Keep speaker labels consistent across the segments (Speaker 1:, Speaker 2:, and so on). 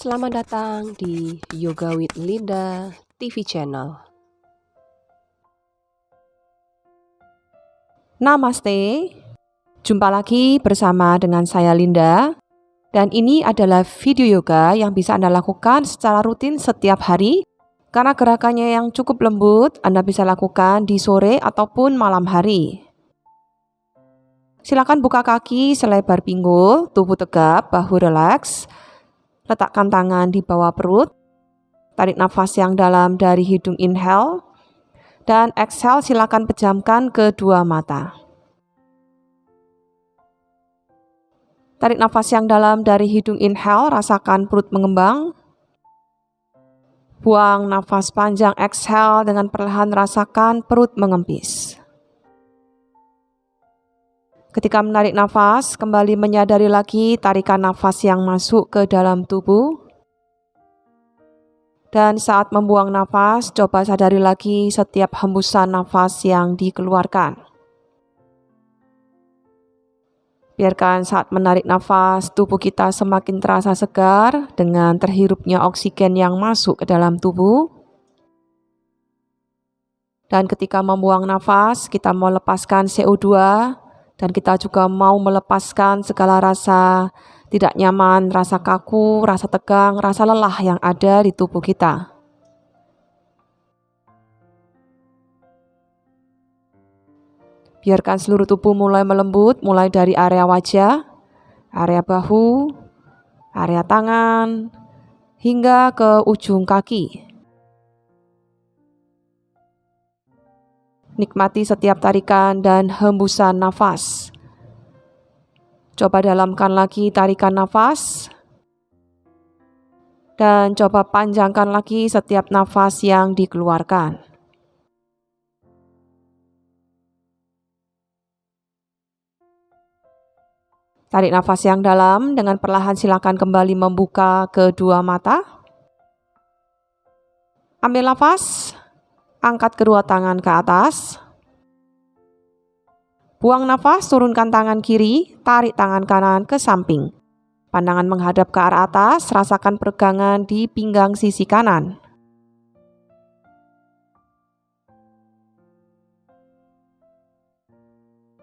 Speaker 1: Selamat datang di Yoga with Linda TV channel. Namaste. Jumpa lagi bersama dengan saya Linda. Dan ini adalah video yoga yang bisa Anda lakukan secara rutin setiap hari. Karena gerakannya yang cukup lembut, Anda bisa lakukan di sore ataupun malam hari. Silakan buka kaki selebar pinggul, tubuh tegap, bahu rileks. Letakkan tangan di bawah perut. Tarik nafas yang dalam dari hidung inhale. Dan exhale, silakan pejamkan kedua mata. Tarik nafas yang dalam dari hidung inhale, rasakan perut mengembang. Buang nafas panjang exhale dengan perlahan rasakan perut mengempis. Ketika menarik nafas, kembali menyadari lagi tarikan nafas yang masuk ke dalam tubuh. Dan saat membuang nafas, coba sadari lagi setiap hembusan nafas yang dikeluarkan. Biarkan saat menarik nafas, tubuh kita semakin terasa segar dengan terhirupnya oksigen yang masuk ke dalam tubuh. Dan ketika membuang nafas, kita mau lepaskan CO2, dan kita juga mau melepaskan segala rasa tidak nyaman, rasa kaku, rasa tegang, rasa lelah yang ada di tubuh kita. Biarkan seluruh tubuh mulai melembut, mulai dari area wajah, area bahu, area tangan, hingga ke ujung kaki. Nikmati setiap tarikan dan hembusan nafas. Coba dalamkan lagi tarikan nafas. Dan coba panjangkan lagi setiap nafas yang dikeluarkan. Tarik nafas yang dalam, dengan perlahan silakan kembali membuka kedua mata. Ambil nafas, angkat kedua tangan ke atas. Buang nafas, turunkan tangan kiri, tarik tangan kanan ke samping. Pandangan menghadap ke arah atas, rasakan peregangan di pinggang sisi kanan.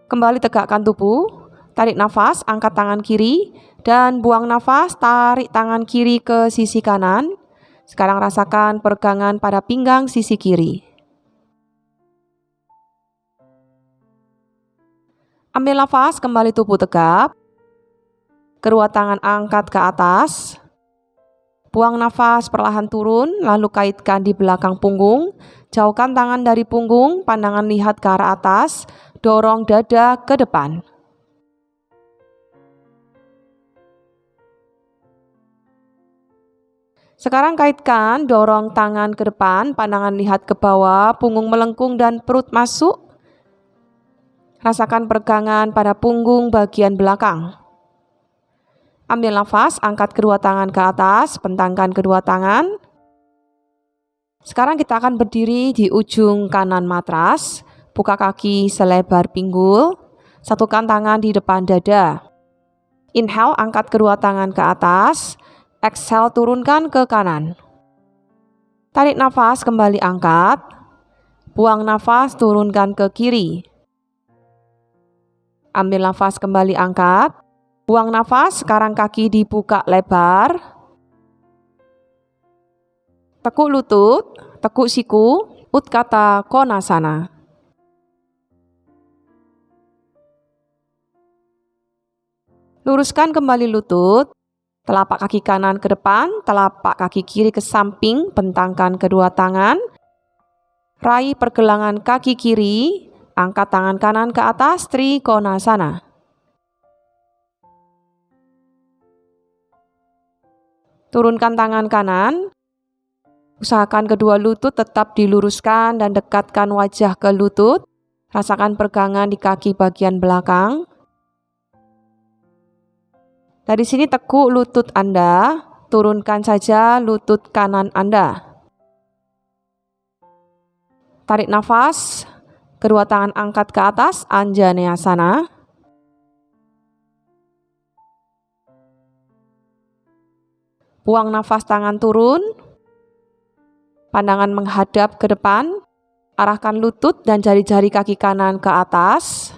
Speaker 1: Kembali tegakkan tubuh, tarik nafas, angkat tangan kiri, dan buang nafas, tarik tangan kiri ke sisi kanan. Sekarang rasakan peregangan pada pinggang sisi kiri. Ambil nafas, kembali tubuh tegap. Kedua tangan angkat ke atas. Buang nafas, perlahan turun, lalu kaitkan di belakang punggung. Jauhkan tangan dari punggung, pandangan lihat ke arah atas. Dorong dada ke depan. Sekarang kaitkan, dorong tangan ke depan, pandangan lihat ke bawah, punggung melengkung dan perut masuk. Rasakan peregangan pada punggung bagian belakang. Ambil nafas, angkat kedua tangan ke atas, bentangkan kedua tangan. Sekarang kita akan berdiri di ujung kanan matras, buka kaki selebar pinggul, satukan tangan di depan dada. Inhale, angkat kedua tangan ke atas. Exhale, turunkan ke kanan. Tarik nafas, kembali angkat. Buang nafas, turunkan ke kiri. Ambil nafas, kembali angkat. Buang nafas, sekarang kaki dibuka lebar. Tekuk lutut, tekuk siku, Utthata Konasana. Luruskan kembali lutut. Telapak kaki kanan ke depan, telapak kaki kiri ke samping, bentangkan kedua tangan. Raih pergelangan kaki kiri, angkat tangan kanan ke atas, Trikonasana. Turunkan tangan kanan. Usahakan kedua lutut tetap diluruskan dan dekatkan wajah ke lutut. Rasakan peregangan di kaki bagian belakang. Dari sini tekuk lutut Anda, turunkan saja lutut kanan Anda. Tarik nafas, kedua tangan angkat ke atas, Anjaneyasana. Buang nafas, tangan turun. Pandangan menghadap ke depan. Arahkan lutut dan jari-jari kaki kanan ke atas.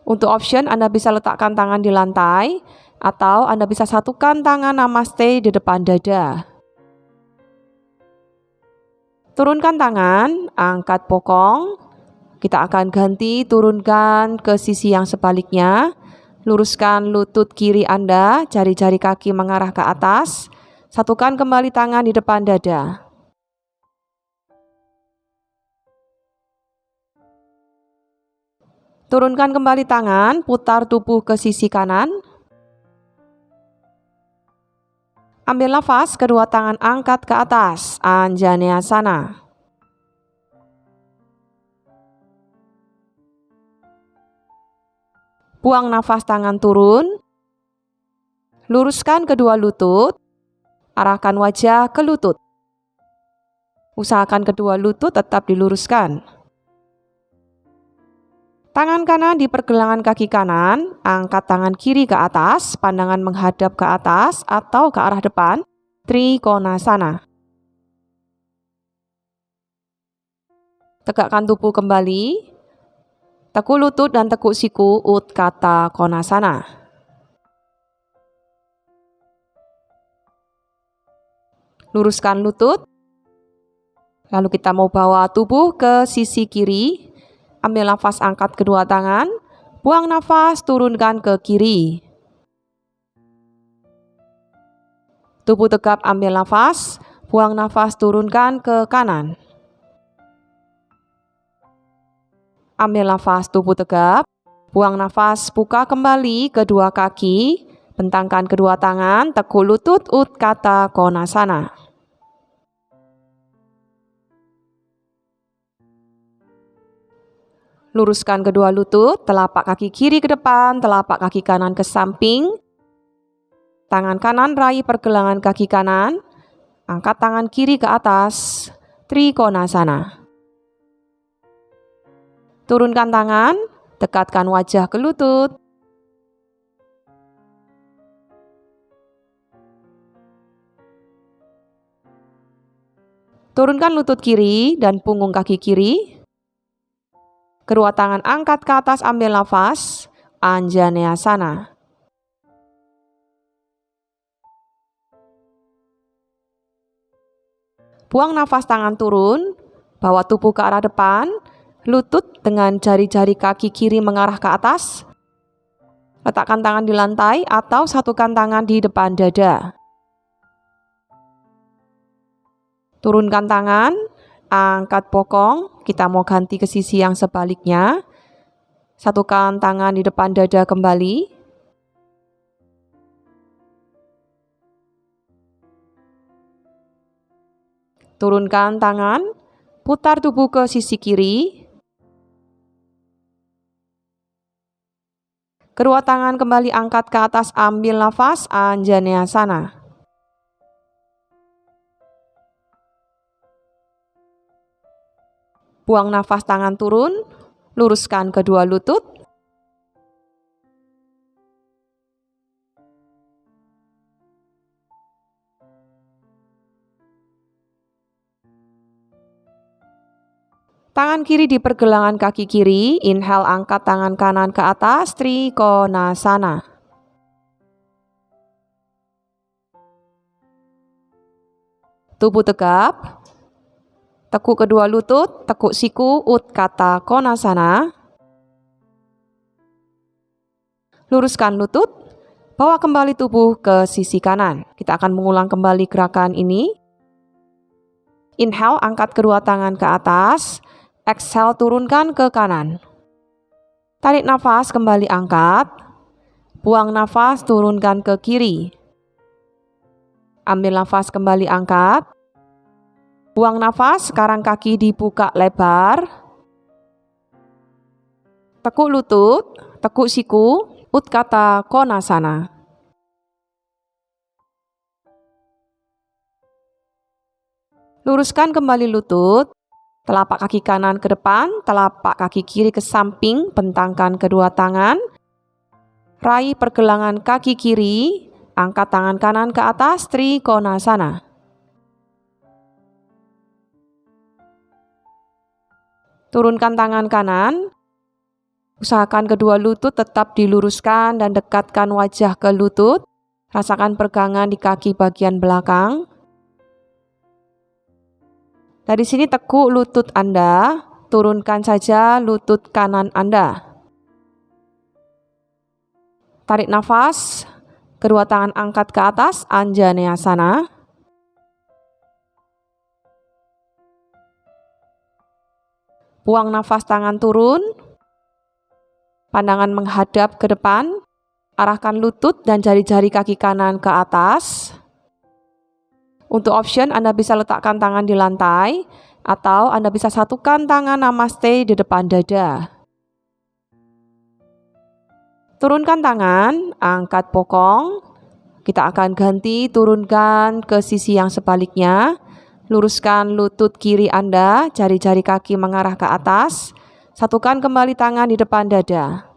Speaker 1: Untuk option, Anda bisa letakkan tangan di lantai atau Anda bisa satukan tangan namaste di depan dada. Turunkan tangan, angkat bokong. Kita akan ganti turunkan ke sisi yang sebaliknya. Luruskan lutut kiri Anda, jari-jari kaki mengarah ke atas. Satukan kembali tangan di depan dada. Turunkan kembali tangan, putar tubuh ke sisi kanan. Ambil nafas, kedua tangan angkat ke atas, Anjaneyasana. Buang nafas, tangan turun. Luruskan kedua lutut. Arahkan wajah ke lutut. Usahakan kedua lutut tetap diluruskan. Tangan kanan di pergelangan kaki kanan, angkat tangan kiri ke atas, pandangan menghadap ke atas atau ke arah depan, Trikonasana. Tegakkan tubuh kembali, tekuk lutut dan tekuk siku, Utthata Konasana. Luruskan lutut, lalu kita mau bawa tubuh ke sisi kiri. Ambil nafas, angkat kedua tangan. Buang nafas, turunkan ke kiri. Tubuh tegap, ambil nafas. Buang nafas, turunkan ke kanan. Ambil nafas, tubuh tegap. Buang nafas, buka kembali kedua kaki. Bentangkan kedua tangan, tekuk lutut, Utthata Konasana. Luruskan kedua lutut, telapak kaki kiri ke depan, telapak kaki kanan ke samping. Tangan kanan raih pergelangan kaki kanan. Angkat tangan kiri ke atas, Trikonasana. Turunkan tangan, dekatkan wajah ke lutut. Turunkan lutut kiri dan punggung kaki kiri. Kedua tangan angkat ke atas, ambil nafas, Anjaneyasana. Buang nafas, tangan turun, bawa tubuh ke arah depan, lutut dengan jari-jari kaki kiri mengarah ke atas. Letakkan tangan di lantai atau satukan tangan di depan dada. Turunkan tangan, angkat bokong. Kita mau ganti ke sisi yang sebaliknya. Satukan tangan di depan dada kembali. Turunkan tangan, putar tubuh ke sisi kiri. Kedua tangan kembali angkat ke atas, ambil nafas, Anjaneyasana. Buang nafas, tangan turun, luruskan kedua lutut. Tangan kiri di pergelangan kaki kiri, inhale, angkat tangan kanan ke atas, Trikonasana. Tubuh tegap. Tekuk kedua lutut, tekuk siku, Utthata Konasana. Luruskan lutut, bawa kembali tubuh ke sisi kanan. Kita akan mengulang kembali gerakan ini. Inhale, angkat kedua tangan ke atas. Exhale, turunkan ke kanan. Tarik nafas, kembali angkat. Buang nafas, turunkan ke kiri. Ambil nafas, kembali angkat. Buang nafas, sekarang kaki dibuka lebar. Tekuk lutut, tekuk siku, Utthata Konasana. Luruskan kembali lutut, telapak kaki kanan ke depan, telapak kaki kiri ke samping, bentangkan kedua tangan. Raih pergelangan kaki kiri, Angkat tangan kanan ke atas, Trikonasana. Turunkan tangan kanan. Usahakan kedua lutut tetap diluruskan dan dekatkan wajah ke lutut. Rasakan pegangan di kaki bagian belakang. Dari sini tekuk lutut Anda, turunkan saja lutut kanan Anda. Tarik nafas, kedua tangan angkat ke atas, Anjaneyasana. Buang nafas, tangan turun. Pandangan menghadap ke depan. Arahkan lutut dan jari-jari kaki kanan ke atas. Untuk option, Anda bisa letakkan tangan di lantai atau Anda bisa satukan tangan namaste di depan dada. Turunkan tangan, angkat bokong. Kita akan ganti turunkan ke sisi yang sebaliknya. Luruskan lutut kiri Anda, jari-jari kaki mengarah ke atas. Satukan kembali tangan di depan dada.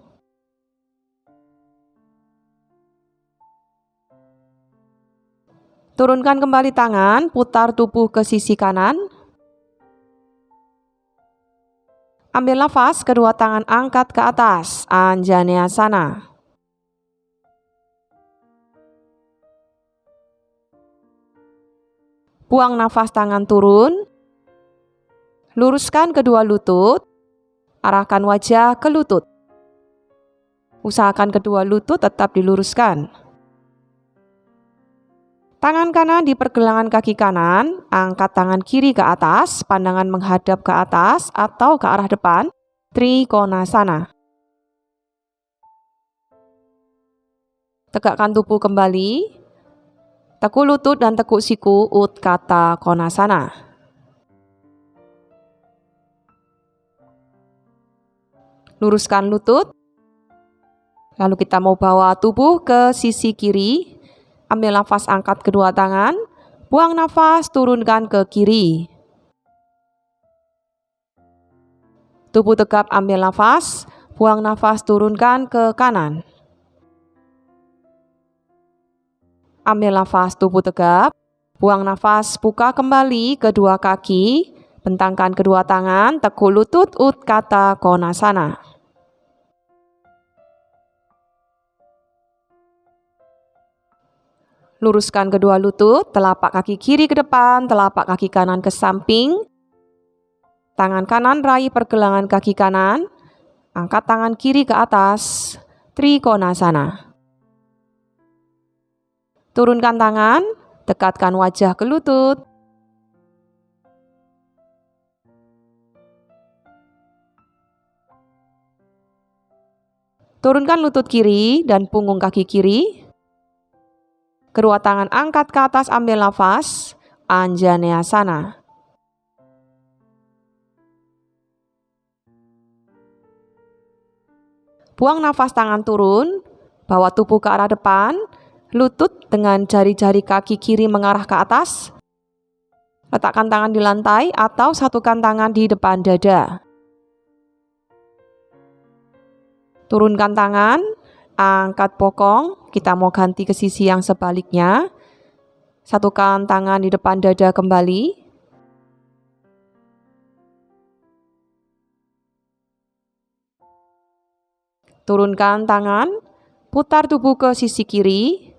Speaker 1: Turunkan kembali tangan, putar tubuh ke sisi kanan. Ambil nafas, kedua tangan angkat ke atas, Anjaneyasana. Buang nafas, tangan turun. Luruskan kedua lutut. Arahkan wajah ke lutut. Usahakan kedua lutut tetap diluruskan. Tangan kanan di pergelangan kaki kanan, angkat tangan kiri ke atas, pandangan menghadap ke atas atau ke arah depan, Trikonasana. Tegakkan tubuh kembali, tekuk lutut dan tekuk siku, Utkata Konasana. Luruskan lutut, lalu kita mau bawa tubuh ke sisi kiri. Ambil nafas, angkat kedua tangan. Buang nafas, turunkan ke kiri. Tubuh tegap, ambil nafas. Buang nafas, turunkan ke kanan. Ambil nafas, tubuh tegap. Buang nafas, buka kembali kedua kaki. Bentangkan kedua tangan, tekuk lutut, Utkata Konasana. Luruskan kedua lutut, telapak kaki kiri ke depan, telapak kaki kanan ke samping. Tangan kanan raih pergelangan kaki kanan. Angkat tangan kiri ke atas, Trikonasana. Turunkan tangan, dekatkan wajah ke lutut. Turunkan lutut kiri dan punggung kaki kiri. Kedua tangan angkat ke atas, ambil nafas, Anjaneyasana. Buang nafas, tangan turun, bawa tubuh ke arah depan, lutut dengan jari-jari kaki kiri mengarah ke atas. Letakkan tangan di lantai atau satukan tangan di depan dada. Turunkan tangan, angkat bokong. Kita mau ganti ke sisi yang sebaliknya. Satukan tangan di depan dada kembali. Turunkan tangan, putar tubuh ke sisi kiri.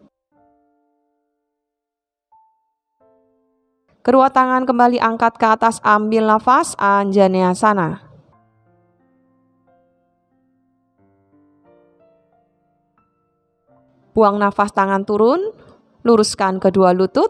Speaker 1: Kedua tangan kembali angkat ke atas, ambil nafas, Anjaneyasana. Buang nafas, tangan turun, luruskan kedua lutut.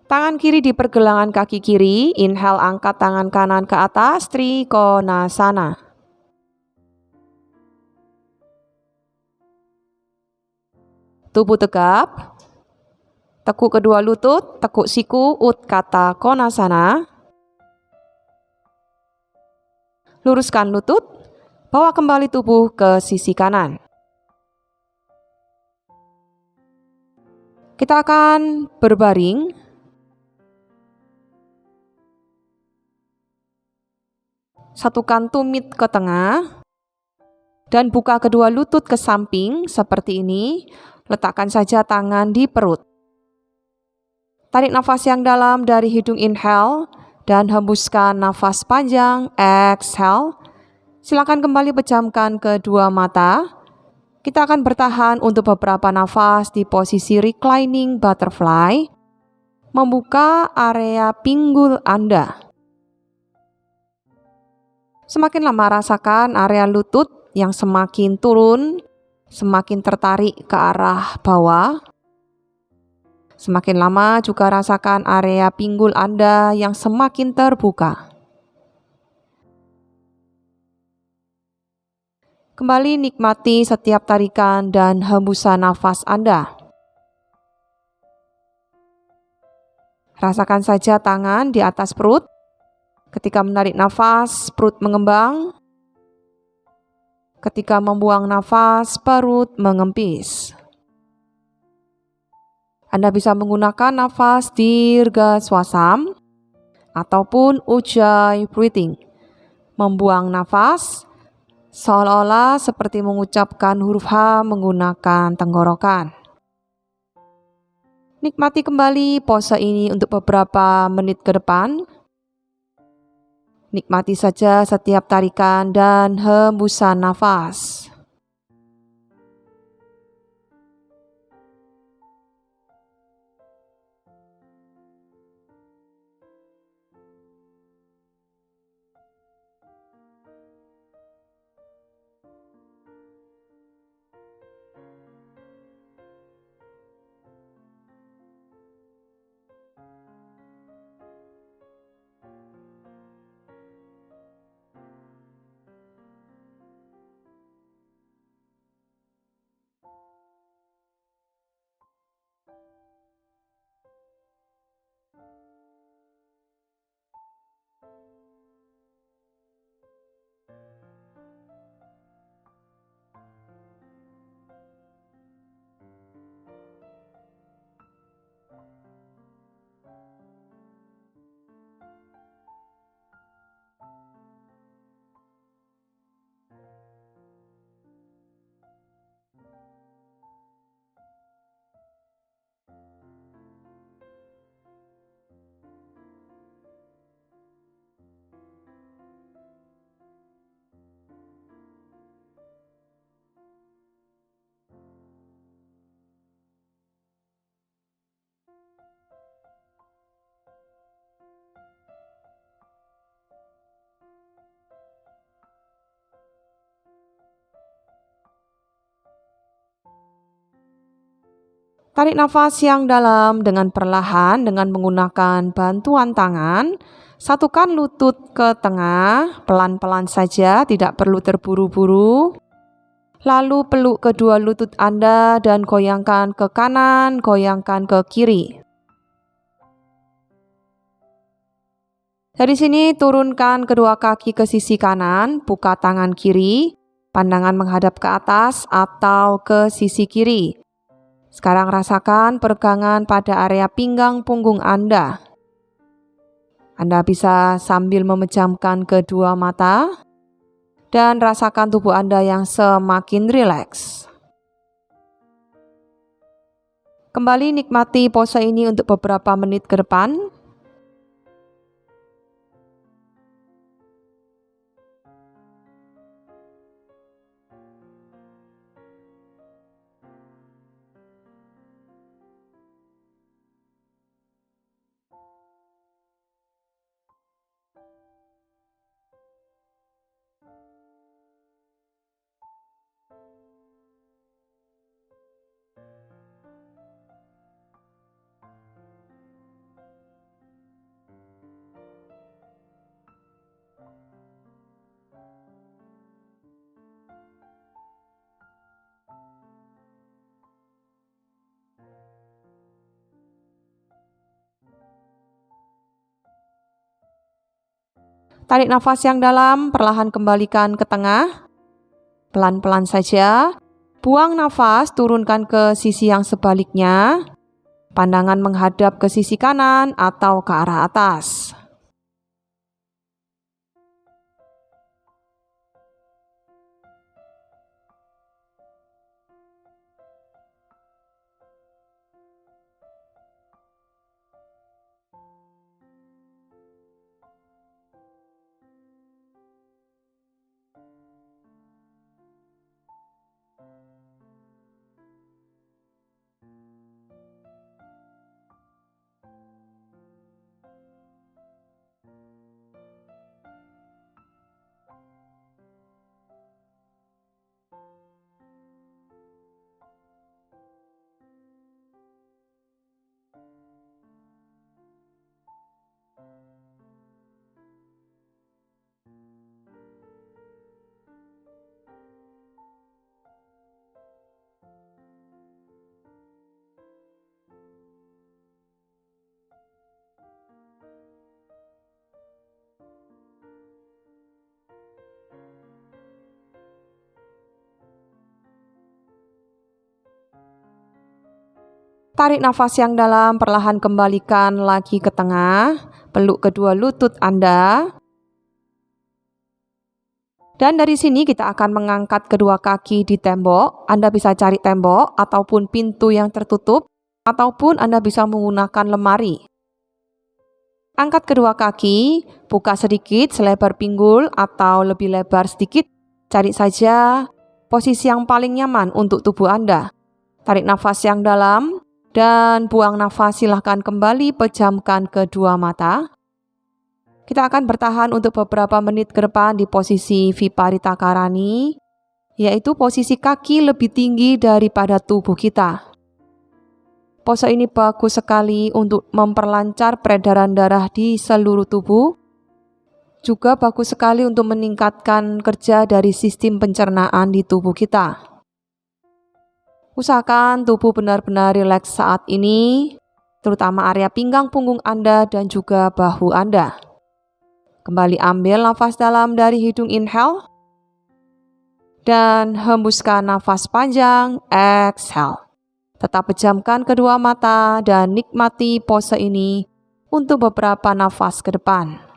Speaker 1: Tangan kiri di pergelangan kaki kiri, inhale angkat tangan kanan ke atas, Trikonasana. Tubuh tegap. Tekuk kedua lutut, tekuk siku, Utkata Konasana. Luruskan lutut, bawa kembali tubuh ke sisi kanan. Kita akan berbaring. Satukan tumit ke tengah dan buka kedua lutut ke samping seperti ini. Letakkan saja tangan di perut. Tarik nafas yang dalam dari hidung, inhale, dan hembuskan nafas panjang, exhale. Silakan kembali pejamkan kedua mata. Kita akan bertahan untuk beberapa nafas di posisi reclining butterfly, membuka area pinggul Anda. Semakin lama rasakan area lutut yang semakin turun, semakin tertarik ke arah bawah. Semakin lama juga rasakan area pinggul Anda yang semakin terbuka. Kembali nikmati setiap tarikan dan hembusan nafas Anda. Rasakan saja tangan di atas perut. Ketika menarik nafas, perut mengembang. Ketika membuang nafas, perut mengempis. Anda bisa menggunakan nafas dirga swasam ataupun ujjayi breathing. Membuang nafas seolah-olah seperti mengucapkan huruf H menggunakan tenggorokan. Nikmati kembali pose ini untuk beberapa menit ke depan. Nikmati saja setiap tarikan dan hembusan nafas. Tarik nafas yang dalam dengan perlahan dengan menggunakan bantuan tangan. Satukan lutut ke tengah, pelan-pelan saja, tidak perlu terburu-buru. Lalu peluk kedua lutut Anda dan goyangkan ke kanan, goyangkan ke kiri. Dari sini turunkan kedua kaki ke sisi kanan, buka tangan kiri, pandangan menghadap ke atas atau ke sisi kiri. Sekarang rasakan peregangan pada area pinggang punggung Anda. Anda bisa sambil memejamkan kedua mata dan rasakan tubuh Anda yang semakin rileks. Kembali nikmati pose ini untuk beberapa menit ke depan. Tarik nafas yang dalam, perlahan kembalikan ke tengah. Pelan-pelan saja. Buang nafas, turunkan ke sisi yang sebaliknya. Pandangan menghadap ke sisi kanan atau ke arah atas. Tarik nafas yang dalam, perlahan kembalikan lagi ke tengah, peluk kedua lutut Anda. Dan dari sini kita akan mengangkat kedua kaki di tembok. Anda bisa cari tembok ataupun pintu yang tertutup, ataupun Anda bisa menggunakan lemari. Angkat kedua kaki, buka sedikit selebar pinggul atau lebih lebar sedikit. Cari saja posisi yang paling nyaman untuk tubuh Anda. Tarik nafas yang dalam dan buang nafas, silahkan kembali pejamkan kedua mata. Kita akan bertahan untuk beberapa menit ke depan di posisi Viparita Karani, yaitu posisi kaki lebih tinggi daripada tubuh kita. Pose ini bagus sekali untuk memperlancar peredaran darah di seluruh tubuh. Juga bagus sekali untuk meningkatkan kerja dari sistem pencernaan di tubuh kita. Usahakan tubuh benar-benar rileks saat ini, terutama area pinggang punggung Anda dan juga bahu Anda. Kembali ambil nafas dalam dari hidung, inhale. Dan hembuskan nafas panjang, exhale. Tetap pejamkan kedua mata dan nikmati pose ini untuk beberapa nafas ke depan.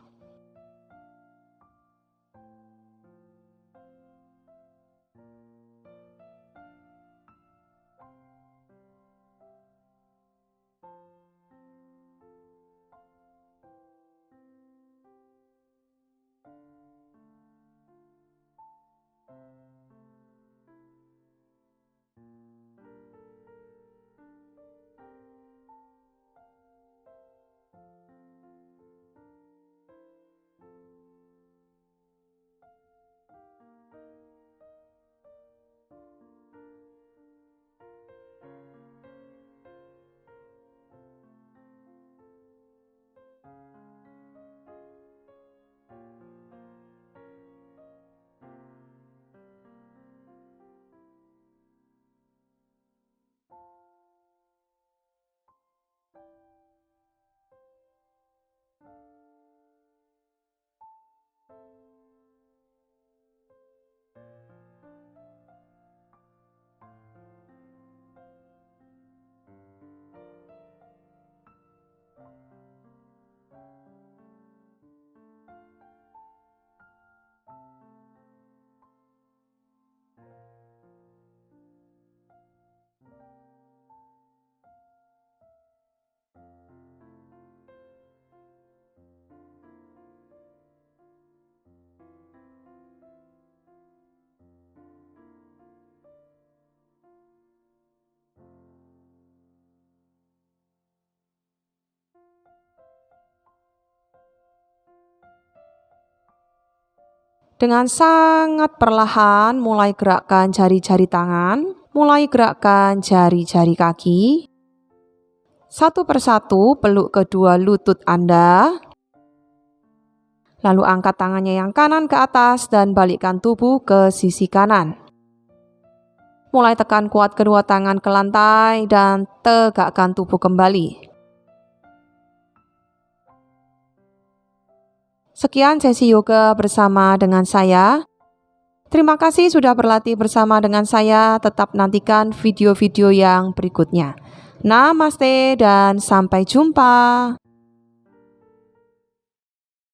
Speaker 1: Dengan sangat perlahan, mulai gerakkan jari-jari tangan, mulai gerakkan jari-jari kaki. Satu persatu peluk kedua lutut Anda. Lalu angkat tangannya yang kanan ke atas dan balikkan tubuh ke sisi kanan. Mulai tekan kuat kedua tangan ke lantai dan tegakkan tubuh kembali. Sekian sesi yoga bersama dengan saya. Terima kasih sudah berlatih bersama dengan saya. Tetap nantikan video-video yang berikutnya. Namaste dan sampai jumpa.